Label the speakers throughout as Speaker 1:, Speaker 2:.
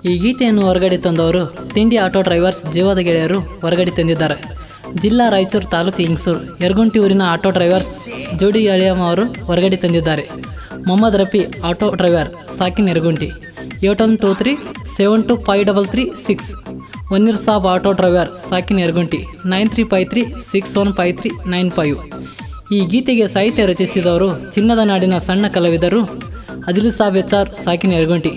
Speaker 1: ಈ ಗೀತೆಯನ್ನು ಹೊರಗಡೆ ತಂದವರು ತಿಂಡಿ ಆಟೋ ಡ್ರೈವರ್ಸ್ ಜೀವದ ಗೆಳೆಯರು ಹೊರಗಡೆ ತಂದಿದ್ದಾರೆ. ಜಿಲ್ಲಾ ರಾಯಚೂರು ತಾಲೂಕು ಲಿಂಗಸೂರು ಯರಗುಂಟಿ ಊರಿನ ಆಟೋ ಡ್ರೈವರ್ಸ್ ಜೋಡಿ ಅಳಿಯಮ್ಮ ಅವರು ಹೊರಗಡೆ ತಂದಿದ್ದಾರೆ. ಮೊಹಮ್ಮದ್ ರಫಿ ಆಟೋ ಡ್ರೈವರ್ ಸಾಕಿನ್ ಯರಗುಂಟಿ 8123725336. ವನ್ನೀರ್ ಸಾಬ್ ಆಟೋ ಡ್ರೈವರ್ ಸಾಕಿನ್ ಯರಗುಂಟಿ 9353615395. ಈ ಗೀತೆಗೆ ಸಾಹಿತ್ಯ ರಚಿಸಿದವರು ಚಿನ್ನದ ನಾಡಿನ ಸಣ್ಣ ಕಲಾವಿದರು ಅದಿಲ್ ಸಾಬ್ HR ಸಾಕಿನ್ ಯರಗುಂಟಿ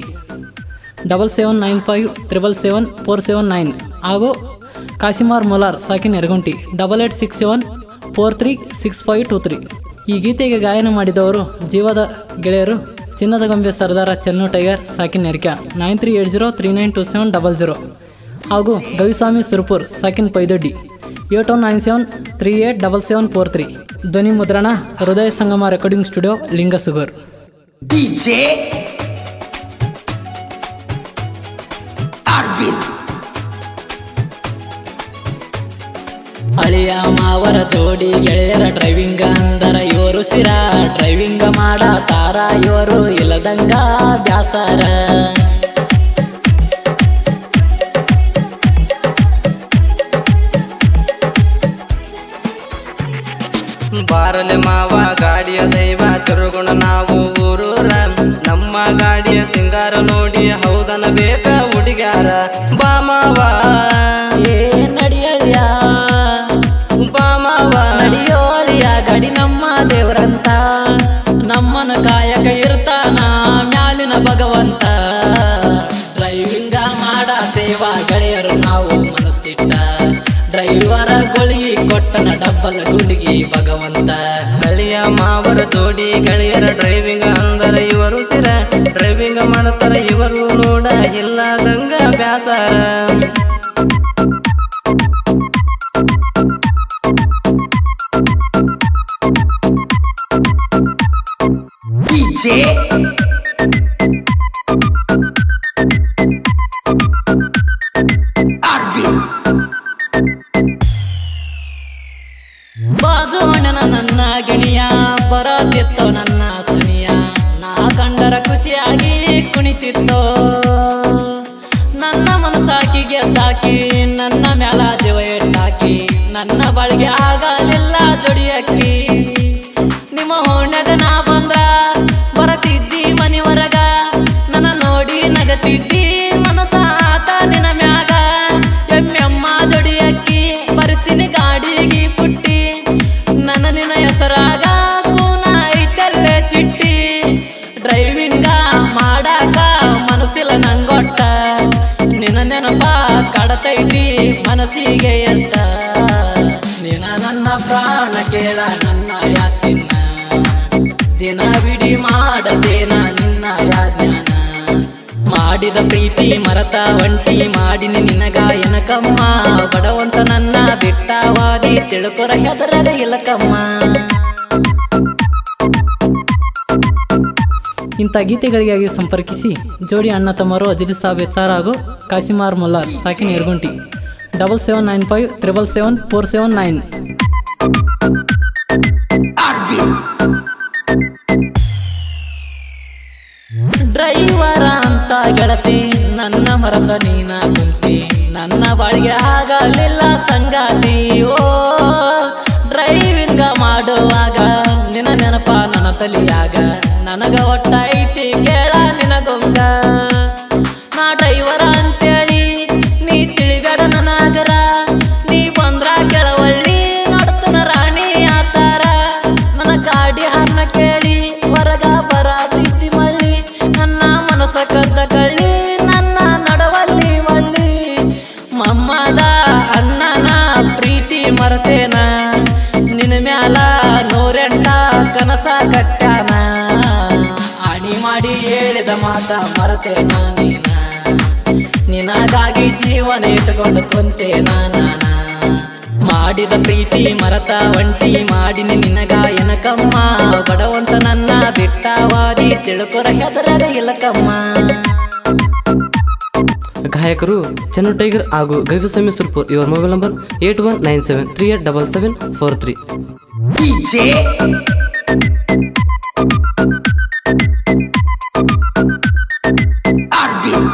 Speaker 1: 7795777479 ಹಾಗೂ ಕಾಸಿಮಾರ್ ಮೊಲಾರ್ ಸಾಕಿನ್ ಯರಗುಂಟಿ 8867436523. ಈ ಗೀತೆಗೆ ಗಾಯನ ಮಾಡಿದವರು ಜೀವದ ಗೆಳೆಯರು ಚಿನ್ನದ ಗೊಂಬೆ ಸರ್ದಾರ ಚನ್ನು ಟೈಗರ್ ಸಾಕಿನ್ ಯರ್ಕ್ಯ 9380392700 ಹಾಗೂ ಗವಿಸ್ವಾಮಿ ಸುರಪುರ್ ಸಾಕಿನ್ ಪೈದೊಡ್ಡಿ 8197387743. ಧ್ವನಿ ಮುದ್ರಣ ಹೃದಯ ಸಂಗಮ recording studio Lingsugur.
Speaker 2: DJ Arvind
Speaker 1: ಅಳಿಯ ಮಾವರ ಜೋಡಿ ಗೆಳೆಯರ ಡ್ರೈವಿಂಗ್ ಅಂದರ ಇವರು ಸಿರ ಡ್ರೈವಿಂಗ್ ಮಾಡತಾರ ಇವರು ಇಲ್ಲದಂಗ ಬ್ಯಾಸರ.
Speaker 3: ಬಾರಲೆ ಮಾವ ಗಾಡಿಯ ದೈವ ತಿರುಗುಣ ನಾವು ಊರೂರ ನಮ್ಮ ಗಾಡಿಯ ಸಿಂಗಾರ ನೋಡಿ ಹೌದನ ಬೇಕ ಹುಡುಗ್ಯಾರ. ಬಾ ಮಾವ
Speaker 1: ಏ ನಡಿಯಳಿಯ
Speaker 3: ಬಾ ಮಾವ
Speaker 1: ನಡಿಯೋಳಿಯ ಗಾಡಿ ನಮ್ಮ ದೇವ್ರಂತ ನಮ್ಮನ ಕಾಯಕ ಇರ್ತಾನ ಮ್ಯಾಲಿನ ಭಗವಂತ. ಡ್ರೈವಿಂಗ ಮಾಡತೇವ ಗೆಳೆಯರು ನಾವು ಮನಸ್ಸಿಟ್ಟ ಡ್ರೈವರ ಗೊಳಿಗೆ ಕೊಟ್ಟನ ಡಬ್ಬಲ ಗುಂಡಿಗೆ ಭಗವಂತ.
Speaker 3: ಹಳಿಯ ಮಾವರ ಜೋಡಿ ಗೆಳೆಯರ ಡ್ರೈವಿಂಗ್ ಅಂದರ ಇವರು ಸಿರ ಡ್ರೈವಿಂಗ್ ಮಾಡ್ತಾರ ಇವರು ನೋಡ ಇಲ್ಲದಂಗ ಬ್ಯಾಸರ.
Speaker 2: DJ ಅರವಿಂದ್
Speaker 1: ಬಾಜೋಣನ ನನ್ನ ಗೆಣಿಯ ಬರತಿತ್ತೋ ನನ್ನ ಸನಿಯ ನಾ ಕಂಡರ ಖುಷಿಯಾಗಿ ಕುಣಿತಿತ್ತೋ. ನನ್ನ ಮನಸ್ಸಾಕಿ ಗೆದ್ದಾಕಿ ನನ್ನ ಮ್ಯಾಲ ಜೀವ ಎಟ್ಟಾಕಿ ನನ್ನ ಬಳಿಗೆ ಆಗಲಿಲ್ಲ ಜೊಡಿಯಕ್ಕಿ. ನಿಮ್ಮ ಹೊಣೆಗ ನಾ ಬಂದ್ರ ಬರತಿದ್ದಿ ಮನಿವರಗ ನನ್ನ ನೋಡಿ ನಗತಿದ್ದಿ ಮನಸಾತ ನಿನ ಮ್ಯಾಗ. ಎಮ್ಮೆಮ್ಮ ಜೊಡಿಯಕ್ಕಿ ಬರಿಸಿನಿ ಗಾಡಿಗೆ ಪುಟ್ಟಿ ನನ್ನ ನಿನ್ನ ಹೆಸರಾಗ ಕೂನ ಐತಲ್ಲೇ ಚಿಟ್ಟಿ. ಡ್ರೈವಿಂಗ ಮಾಡಾಕ ಮನಸ್ಸಿಲ್ಲ ನಂಗೊಟ್ಟ ನಿನ್ನ ನೆನಪ ಕಡತೈತಿ ಮನಸ್ಸಿಗೆ ಎಷ್ಟ. ನಿನ ನನ್ನ ಪ್ರಾಣ ಕೇಳ ನನ್ನ ಯಾಚಿನ್ನ ದಿನ ಬಿಡಿ ಮಾಡದೇನ ನಿನ್ನ ಯಾಜ್ಞಾನ. ಮಾಡಿದ ಪ್ರೀತಿ ಮರತ ಒಂಟಿ ಮಾಡಿನಿ ನಿನ್ನ ಗಾಯನಕಮ್ಮ ಬಡವಂತ ನನ್ನ ಬಿಟ್ಟವಾದಿ ತಿಳ್ಕೊರ ಹೆದರದ ಇಲ್ಲಕಮ್ಮ. ಇಂಥ ಗೀತೆಗಳಿಗಾಗಿ ಸಂಪರ್ಕಿಸಿ ಜೋಡಿ ಅಣ್ಣ ತಮ್ಮರು ಅಜಿಲ್ ಸಾಬ್ HR ಹಾಗೂ ಕಾಸಿಮಾರ್ ಮೊಲ್ಲಾರ್ ಸಾಕಿನ್ ಯರಗುಂಟಿ 7795777479. ಡ್ರೈವರ ಅಂತ ಗೆಳತಿ ನನ್ನ ಮರದ ನೀನ ಕುಂತಿ ನನ್ನ ಬಾಳಿಗೆ ಆಗಲಿಲ್ಲ ಸಂಗಾತಿ. ಓ ಡ್ರೈವಿಂಗ ಮಾಡುವಾಗ ನಿನ್ನ ನೆನಪ ನನ್ನ ತಲಿಯಾಗ ನನಗ ಒಟ್ಟ ಐತಿ ಕೇಳ ನಿನಗೊಂಗ. ನಾ ಡ್ರೈವರ ಅಂತೇಳಿ ನೀ ತಿಳಿಬೇಡ ನನಗರ ನೀ ಬಂದ್ರ ಕೆಳವಳ್ಳಿ ನಡ್ತನ ರಾಣಿ ಆತಾರ. ನನ್ನ ಗಾಡಿ ಹರ್ನ ಕೇಳಿ ಹೊರಗ ಬರತೈತಿ ಮಳ್ಳಿ ನನ್ನ ಮನಸ್ಸ ಕದ್ದ ಕಳ್ಳಿ ನನ್ನ ನಡವಲ್ಲಿ ಒಳ್ಳಿ. ಮಮ್ಮದ ಅಣ್ಣನ ಪ್ರೀತಿ ಮರತೇನ ನಿನ್ನ ಮ್ಯಾಲ 108 ಕನಸ ಕಟ್ಟ್ಯಾನ. ಆಣಿ ಮಾಡಿ ಹೇಳಿದ ಮಾತ ಮರತೇನ ನೀನ ನಿನಗಾಗಿ ಜೀವನ ಇಟ್ಟುಕೊಂಡು ಕುಂತೇನ ನಾನ. ಮಾಡಿದ ಪ್ರೀತಿ ಮರತ ಒಂಟಿ ಮಾಡಿನಿ ನಿನ್ನ ಗಾಯನಕಮ್ಮ ಬಡವಂತ ನನ್ನ ಬಿಟ್ಟವಾದಿ ತಿಳ್ಕೊರ ಹೆದರದ ಇಲ್ಲಕಮ್ಮ.
Speaker 3: ಗಾಯಕರು ಚನ್ನು ಟೈಗರ್ ಹಾಗೂ ಗವಿಸ್ವಾಮಿ ಸುರಪುರ್. ಇವರ ಮೊಬೈಲ್ ನಂಬರ್ 8197387743.
Speaker 2: DJ ಅರವಿಂದ್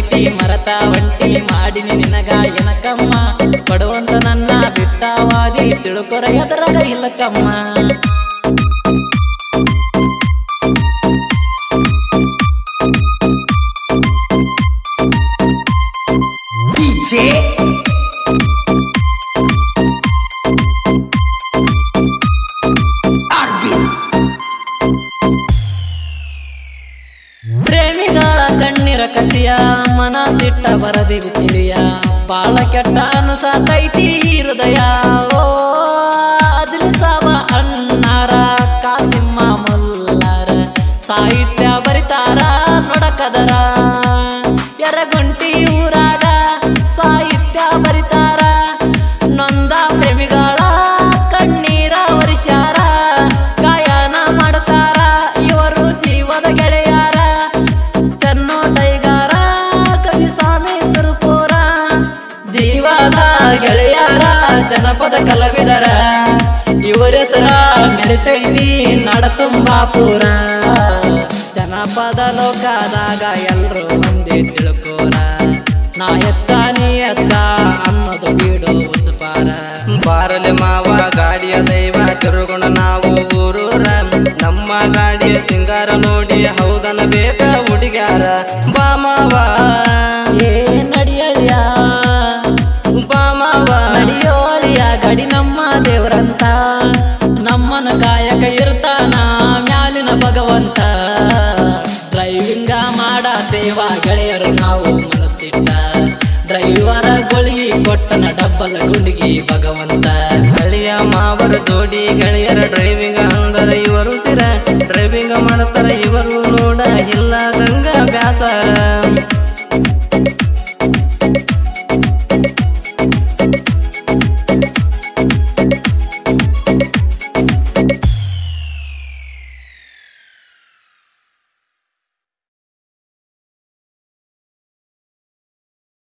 Speaker 1: ಪ್ರೀತಿ ಮರತ ಒಂಟಿ ಮಾಡಿನಿ ನಿನಗ ಏನಕಮ್ಮ ಪಡುವಂತ ನನ್ನ ಬಿಟ್ಟವಾದಿ ತಿಳುಕೊರ ಎದರಾಗ ಇಲ್ಲಕಮ್ಮ
Speaker 2: DJ Arvind
Speaker 1: ಪ್ರೇಮಿಗಳ ಕಣ್ಣೀರ ಕಥೆಯ ಮನಸಿಟ್ಟ ಬರದಿವಿ ತಿಳಿಯ ಬಾಳ ಕೆಟ್ಟ ಅನಸಾತೈತಿ ಹೃದಯ ಓ ಅದಿಲ್ ಸಾಬ ಅಣ್ಣಾರ ಕಾಸಿಮ್ಮ ಮುಲ್ಲಾರ ಸಾಹಿತ್ಯ ಬರಿತಾರ ನೋಡಕದರ ಯರಗುಂಟಿ ಊರಾಗ ಸಾಹಿತ್ಯ ಬರಿತಾರ ನೊಂದ ಪ್ರೇಮಿಗಳ ಕಣ್ಣೀರ ವರ್ಷಾರ ಗಾಯನ ಮಾಡ್ತಾರ ಇವರು ಜೀವದ ಗೆಳೆಯಾರ ಚೆನ್ನೋ ಟೈಗಾರ ಕವಿಸ್ವಾಮಿ ಸುರಪುರ ಜೀವದ ಗೆಳೆಯಾರ ಜನಪದ ಕಲಾವಿದರ ಇವರ ಹೆಸರ ಮೆರೆತೈತಿ ನಾಡ ತುಂಬಾಪುರ ಜನಪದ ಲೋಕದಾಗ ಎಲ್ರು ಒಂದೇ ತಿಳ್ಕೋರ ನಾ ಎತ್ತ ನೀ ಎತ್ತ ಅನ್ನೋದು ಬಿಡೋ ಉತ್ಪಾರ
Speaker 3: ಬಾರಲೆ ಮಾವ ಗಾಡಿಯ ದೈವ ತಿರುಗುಣ ನಾವು ಊರೂರ ನಮ್ಮ ಗಾಡಿಯ ಸಿಂಗಾರ ನೋಡಿ ಹೌದನ ಬೇಕ ಹುಡುಗ್ಯಾರ ಬಾ ಮಾವ
Speaker 1: ಏ ನಡಿಯಳಿಯ
Speaker 3: ಬಾ ಮಾವ
Speaker 1: ನಡಿಯೋಳಿಯ ಗಡಿ ನಮ್ಮ ದೇವ್ರಂತ ನಮ್ಮನ ಕಾಯಕ ಇರ್ತಾನ ಮ್ಯಾಲಿನ ಭಗವಂತ ಡ್ರೈವಿಂಗ ಮಾಡತೇವ ಗೆಳೆಯರು ನಾವು ಮನಸ್ಸಿಟ್ಟ ಡ್ರೈವರ ಗೊಳಿಗೆ ಕೊಟ್ಟನ ಡಬ್ಬಲ ಗುಂಡಿಗೆ ಭಗವಂತ
Speaker 3: ಹಳಿಯ ಮಾವರ ಜೋಡಿ ಗೆಳೆಯ